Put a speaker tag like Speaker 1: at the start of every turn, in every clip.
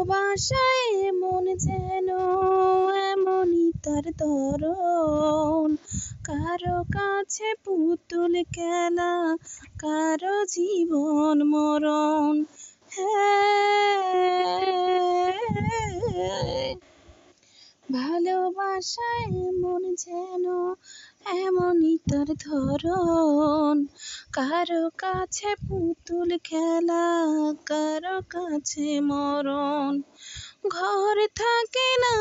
Speaker 1: ভালোবাসায় মন যেন এমনই তার ধরন, কারো কাছে পুতুল খেলা, কারো জীবন মরণ। ভালোবাসায় মন যেন এমনই তার ধরন, কারো কাছে পুতুল খেলা, কারো কাছে মরণ। ঘর থাকে না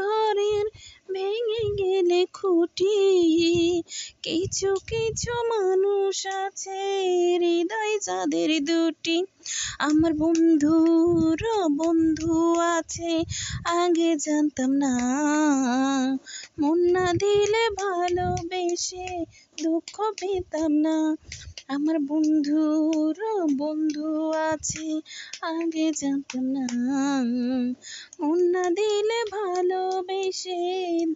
Speaker 1: ঘরের ভেঙে গেলে খুঁটি, কিছু কিছু মানুষ আছে হৃদয় যাদের দুটি। আমার বন্ধুর বন্ধু আছে আগে জানতাম না, মন না দিলে ভালোবেসে দুঃখ পেতাম না। আমার বন্ধুর বন্ধু আছে আগে জানতাম না, মন না দিলে ভালোবেসে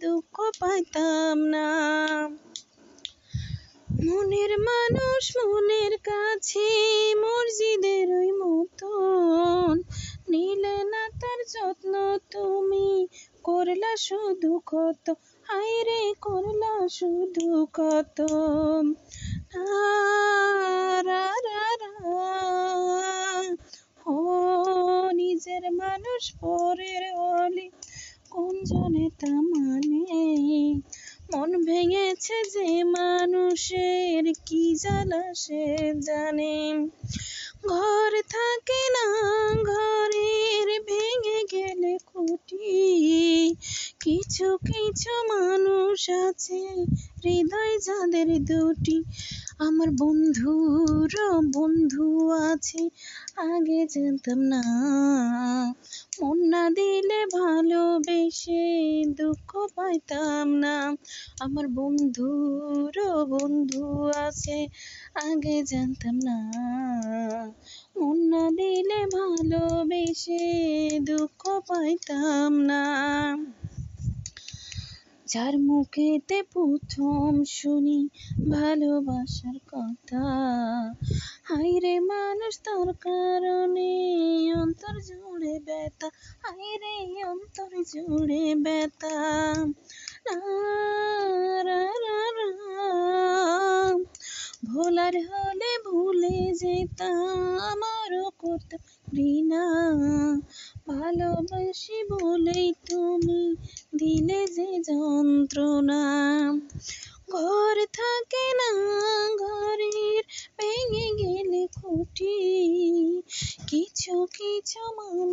Speaker 1: দুঃখ পাইতাম না। মনের মানুষ মনের কাছে মসজিদের ওই মতন, নিলে না তার যত্ন তুমি, করলা শুধু কত, হায়রে করলা শুধু কত। ও নিজের মানুষ পরের হলে কোন জনে তা মানে, মন ভেঙেছে যে মানুষের কি জ্বালা সে জানে। ঘর থাকে না ঘরের ভেঙে গেলে খুঁটি, কিছু কিছু মানুষ আছে হৃদয় যাদের দুটি। আমার বন্ধুর বন্ধু আছে আগে জানতাম না, মন না দিলে ভালোবেসে দুঃখ পাইতাম না। আমার বন্ধুর বন্ধু আছে আগে জানতাম না, মন না দিলে ভালোবেসে দুঃখ পাইতাম না। যার মুখেতে প্রথম শুনি ভালোবাসার কথা, হায়রে মানুষ তার কারণে অন্তর জুড়ে ব্যথা, হায়রে অন্তর জুড়ে ব্যথা। ভোলার হলে ভুলে যেতাম, আমারও করতাম ঘৃণা, ভালোবাসি বলেই তুমি দিলে যে যন্ত্রণা। ঘর থাকে না ঘরের ভেঙে গেলে খুঁটি, কিছু কিছু মানুষ